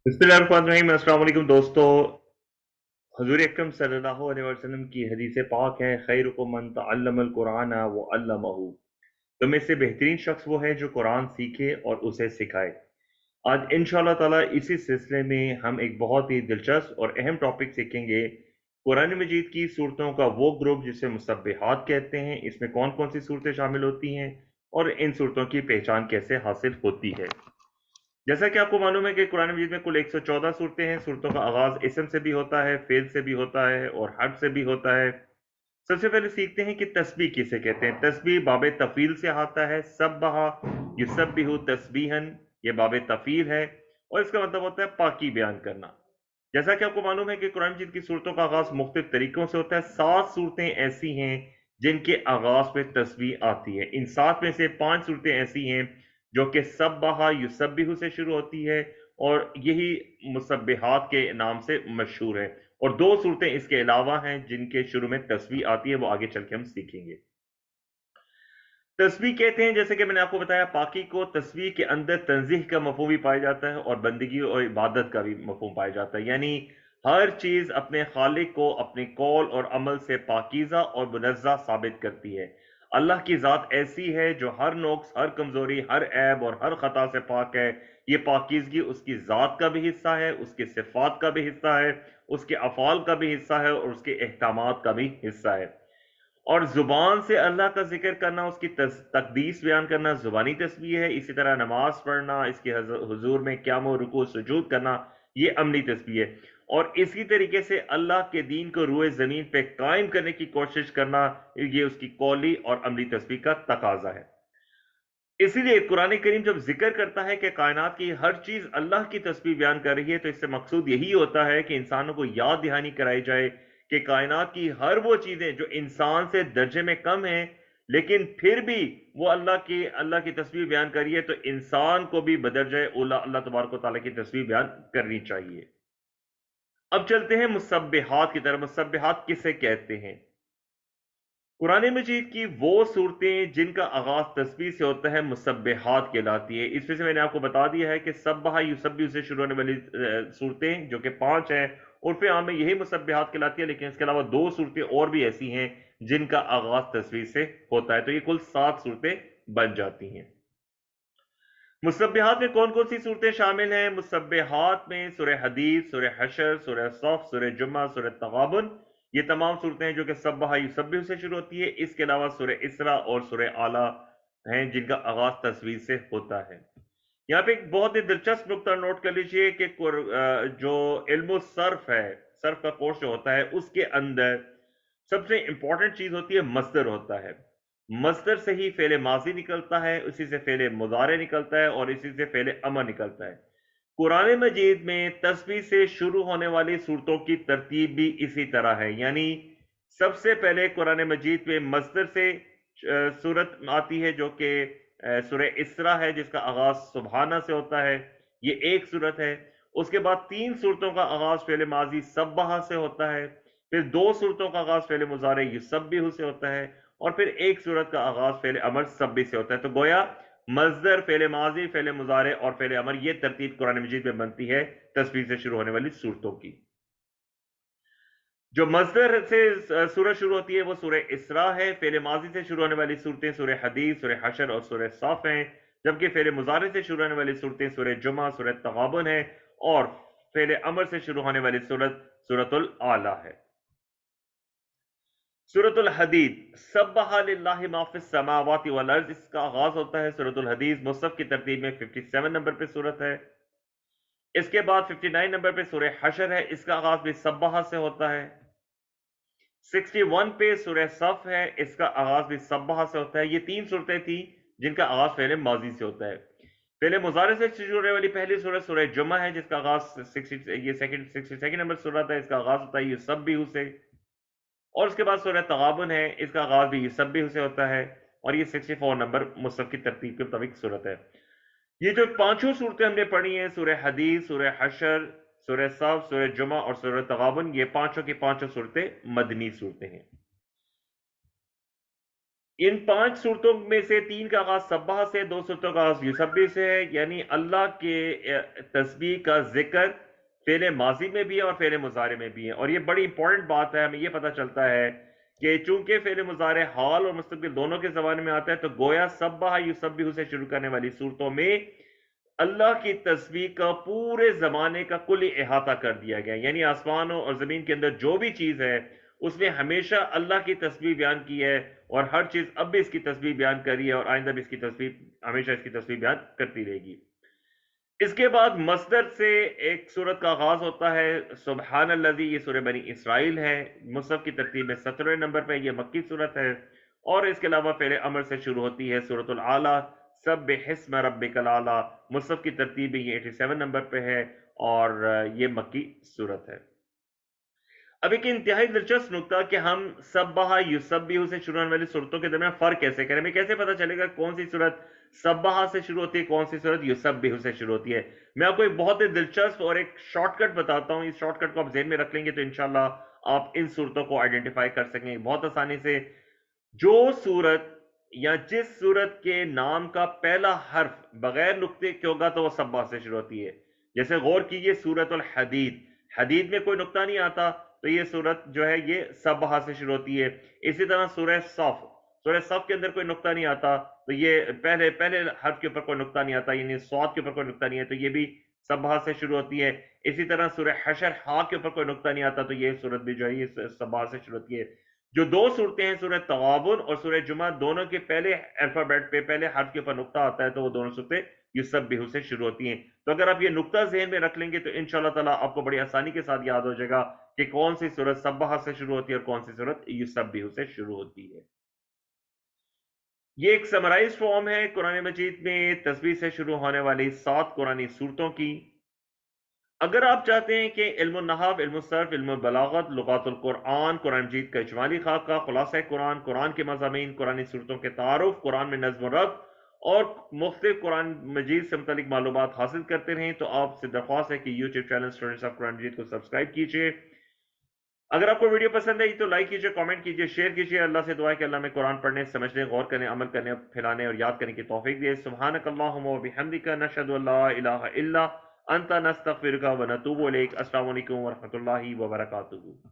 बिस्मिल्लाहिर्रहमानिर्रहीम। अस्सलाम वालेकुम दोस्तों। हजूर अकरम सल्लल्लाहु अलैहि वसल्लम की हदीस पाक है, खैरुकुम मन तअल्लमल कुरान व अल्लमहु। तो में से बेहतरीन शख्स वो है जो कुरान सीखे और उसे सिखाए। आज इंशाअल्लाह ताला इसी सिलसिले में हम एक बहुत ही दिलचस्प और अहम टॉपिक सीखेंगे। कुरान मजीद की सूरतों का वो ग्रुप जिसे मुसब्बिहात कहते हैं, इसमें कौन कौन सी सूरतें शामिल होती हैं और इन सूरतों की पहचान कैसे हासिल होती है। जैसा कि आपको मालूम है कि कुरान मजीद में कुल 114 सूरतें हैं। सूरतों का आगाज इसम से भी होता है, फेल से भी होता है और हर्फ से भी होता है। सबसे पहले सीखते हैं कि तस्बीह किसे कहते हैं। तस्बीह बाब तफील से आता है। सब्बहा युसब्बिहु तस्बीहन, ये बाब तफील है और इसका मतलब होता है पाकी बयान करना। जैसा कि आपको मालूम है कि कुरान मजीद की सूरतों का आगाज मुख्तलिफ तरीकों से होता है। 7 सूरतें ऐसी हैं जिनके आगाज में तस्बीह आती है। इन 7 में से 5 सूरतें ऐसी हैं जो कि सब्बहा युसब्बिहु से शुरू होती है और यही मुसब्बिहात के नाम से मशहूर है। और 2 सूरतें इसके अलावा हैं जिनके शुरू में तस्बीह आती है, वो आगे चल के हम सीखेंगे। तस्बीह कहते हैं, जैसे कि मैंने आपको बताया, पाकी को। तस्बीह के अंदर तंजीह का मफहूम भी पाया जाता है और बंदगी और इबादत का भी मफहूम पाया जाता है। यानी हर चीज अपने खालिक को अपने कौल और अमल से पाकीज़ा और मुनज़्ज़ह साबित करती है। अल्लाह की ज़ात ऐसी है जो हर नोक्स, हर कमजोरी, हर ऐब और हर खता से पाक है। ये पाकीज़गी उसकी ज़ात का भी हिस्सा है, उसकी सिफात का भी हिस्सा है, उसके अफ़ाल का भी हिस्सा है और उसके अहकामात का भी हिस्सा है। और जुबान से अल्लाह का जिक्र करना, उसकी तकदीस बयान करना जुबानी तस्बीह है। इसी तरह नमाज पढ़ना, इसके हुजूर में क़याम और रुकू सुजूद करना, ये अमली तस्बीह है। और इसी तरीके से अल्लाह के दीन को रूए ज़मीन पे कायम करने की कोशिश करना, ये उसकी कौली और अमली तस्बीह का तकाजा है। इसीलिए कुरान करीम जब जिक्र करता है कि कायनात की हर चीज अल्लाह की तस्बीह बयान कर रही है, तो इससे मकसूद यही होता है कि इंसानों को याद दहानी कराई जाए कि कायनात की हर वो चीजें जो इंसान से दर्जे में कम हैं, लेकिन फिर भी वो अल्लाह की तस्बीह बयान कर रही है, तो इंसान को भी बदरजाए औला अल्लाह तबारक व तआला की तस्बीह बयान करनी चाहिए। अब चलते हैं मुसब्बिहात की तरफ। मुसब्बिहात किसे कहते हैं? कुरान मजीद की वो सूरतें जिनका आगाज तस्बीह से होता है मुसब्बिहात कहलाती है। इसमें से मैंने आपको बता दिया है कि सब्बहा युसब्बिहु से शुरू होने वाली सूरतें जो कि 5 हैं, उर्फ आम में यही मुसब्बिहात कहलाती है। लेकिन इसके अलावा 2 सूरतें और भी ऐसी हैं जिनका आगाज तस्बीह से होता है, तो ये कुल 7 सूरतें बन जाती हैं। मुसब्बिहात में कौन कौन सी सूरतें शामिल हैं? मुसब्बिहात में सूरह हदीद, सूरह हशर, सूरह सफ, सूरह जुम्मा, सूरह तगाबुन, ये तमाम सूरतें हैं जो कि सब्बहा युसब्बिहु से शुरू होती है। इसके अलावा सूरह इसरा और सूरह आला हैं जिनका आगाज तस्वीर से होता है। यहाँ पे एक बहुत ही दिलचस्प नुकता नोट कर लीजिए कि जो इल्म सर्फ है, सर्फ का कोर्स जो होता है, उसके अंदर सबसे इंपॉर्टेंट चीज होती है मस्दर होता है। मस्दर से ही फेले माजी निकलता है, उसी से फेले मुजारे निकलता है और इसी से फेले अमर निकलता है। कुरान मजीद में तस्बीह से शुरू होने वाली सूरतों की तरतीब भी इसी तरह है। यानी सबसे पहले कुरान मजीद में मस्दर से सूरत आती है जो कि सूरह इसरा है, जिसका आगाज सुबहाना से होता है, ये एक सूरत है। उसके बाद 3 सूरतों का आगाज फेले माजी सब्बहा से होता है, फिर 2 सूरतों का आगाज फेले मुजारे युसब्बिहु से होता है और फिर एक सूरत का आगाज फेले अमर सब्बी से होता है। तो गोया मजदर, फेले माजी, फेले मुजारे और फेले अमर, ये तरतीब कुरान मजीद में बनती है तस्बीह से शुरू होने वाली सूरतों की। जो मजदर से सूरत शुरू होती है वो सूरह इसरा है। फेले माजी से शुरू होने वाली सूरतें सूरह हदीद, सूरह हशर और सूरह साफ हैं। जबकि फेले मुजारे से शुरू होने वाली सूरतें सूरह जुमा, सूरह तगाबुन है और फेले अमर से शुरू होने वाली सूरत सूरतुल आला है। सूरतुल हदीद, सब्बहा लिल्लाहि मा फिस समावाति वल अर्ज़, इसका आगाज होता है। सूरतुल हदीद मुसहफ की तरतीब में 57 नंबर पे सूरत है। इसके बाद 59 नंबर पे सूरह हशर है, इसका आगाज भी सब्बहा से होता है। 61 पे सूरह सफ है, इसका आगाज भी सब्बहा से होता है। ये 3 सूरतें थी जिनका आगाज फेले माजी से होता है। फेले मुजारे से शुरू होने वाली पहली सूरत सूरह जुमा है, जिसका आगाज 62 नंबर सूरत है, इसका आगाज होता है ये सब भी उसे। और उसके बाद सूरह तगाबुन है, इसका आगाज भी युसब्बिहु से होता है और ये 64 नंबर मुसहफ की तरतीब के मुताबिक सूरत है। ये जो पांचों सूरतें हमने पढ़ी हैं, सूरह हदीस, सूरह हशर, सूरह सफ, सूरह जुमा और सूरह तगाबुन, ये पांचों की पांचों सूरतें मदनी सूरतें हैं। ان 5 صورتوں میں سے 3 کا آغاز سبح سے، 2 صورتوں کا آغاز یسبح سے ہے، یعنی اللہ کے تسبیح کا ذکر فعل ماضی میں بھی ہے اور فعل مضارع میں بھی ہے، اور یہ بڑی امپورٹنٹ بات ہے۔ ہمیں یہ پتہ چلتا ہے کہ چونکہ فعل مضارع حال اور مستقبل دونوں کے زبان میں آتا ہے، تو گویا سبح یسبح سے شروع کرنے والی صورتوں میں اللہ کی تسبیح کا پورے زمانے کا کلی احاطہ کر دیا گیا، یعنی آسمانوں اور زمین کے اندر جو بھی چیز ہے اس نے ہمیشہ اللہ کی تسبیح بیان کی ہے، اور ہر چیز اب بھی اس کی تسبیح بیان کر رہی ہے، اور آئندہ بھی اس کی تسبیح، ہمیشہ اس کی تسبیح بیان کرتی رہے گی۔ اس کے بعد مصدر سے ایک سورت کا آغاز ہوتا ہے، سبحان الذی، یہ سورہ بنی اسرائیل ہے، مصحف کی ترتیب میں 17 نمبر پہ، یہ مکی سورت ہے، اور اس کے علاوہ فعل امر سے شروع ہوتی ہے سورۃ الاعلیٰ، سبح اسم ربک الاعلیٰ، مصحف کی ترتیب میں یہ 87 نمبر پہ ہے، اور یہ مکی سورت ہے۔ اب ایک انتہائی دلچسپ نکتہ کہ ہم سبح یسبح سے شروع ہونے والی صورتوں کے درمیان فرق کیسے کریں، ہمیں کیسے پتہ چلے گا کون سی صورت سبح سے شروع ہوتی ہے، کون سی صورت یسبح سے شروع ہوتی ہے؟ میں آپ کو ایک بہت ہی دلچسپ اور ایک شارٹ کٹ بتاتا ہوں، اس شارٹ کٹ کو آپ ذہن میں رکھ لیں گے تو انشاءاللہ آپ ان صورتوں کو آئیڈینٹیفائی کر سکیں گے بہت آسانی سے۔ جو صورت یا جس صورت کے نام کا پہلا حرف بغیر نقطے کے ہوگا تو وہ سبح سے شروع ہوتی ہے، جیسے غور کیجئے سورۃ الحدید، حدید میں کوئی نقطہ نہیں آتا تو یہ صورت جو ہے یہ سبح سے شروع ہوتی ہے۔ اسی طرح سورہ صف کے اندر کوئی نقطہ نہیں آتا تو یہ پہلے حرف کے اوپر کوئی نقطہ نہیں آتا، یعنی صاد کے اوپر کوئی نقطہ نہیں ہے تو یہ بھی سبح سے شروع ہوتی ہے۔ اسی طرح سورہ حشر ہا کے اوپر کوئی نقطہ نہیں آتا تو یہ صورت بھی جو ہے یہ سبح سے شروع ہوتی ہے۔ جو دو صورتیں ہیں سورہ تغابن اور سورہ جمعہ، دونوں کے پہلے الفابیٹ پہ پہلے حرف کے اوپر نقطہ آتا ہے تو وہ دونوں صورتیں یسبح سے شروع ہوتی ہیں۔ تو اگر آپ یہ نقطہ ذہن میں رکھ لیں گے تو انشاءاللہ تعالیٰ آپ کو بڑی آسانی کے ساتھ یاد ہو جائے گا کہ کون سی صورت سبح سے شروع ہوتی ہے اور کون سی صورت یسبح سے شروع ہوتی ہے۔ یہ ایک سمرائز فارم ہے قرآن مجید میں تسبیح سے شروع ہونے والی 7 قرآنی صورتوں کی۔ اگر آپ چاہتے ہیں کہ علم النحو، علم الصرف، علم البلاغت، لغات القرآن، قرآن مجید کا اجمالی خاکہ، خلاصہ قرآن، قرآن کے مضامین، قرآنی صورتوں کے تعارف، قرآن میں نظم و ربط اور مختلف قرآن مجید سے متعلق معلومات حاصل کرتے رہیں تو آپ سے درخواست ہے کہ یوٹیوب چینل اسٹوڈنٹس آف قرآن مجید کو سبسکرائب کیجئے۔ اگر آپ کو ویڈیو پسند آئی تو لائک کیجئے، کامنٹ کیجئے، شیئر کیجئے۔ اللہ سے دعا ہے کہ اللہ میں قرآن پڑھنے، سمجھنے، غور کرنے، عمل کرنے، پھیلانے اور یاد کرنے کی توفیق دے۔ سبحانک اللہم و بحمدک، نشہد ان لا الہ الا انت، نستغفرک و نتوب الیک۔ السلام علیکم ورحمۃ اللہ وبرکاتہ۔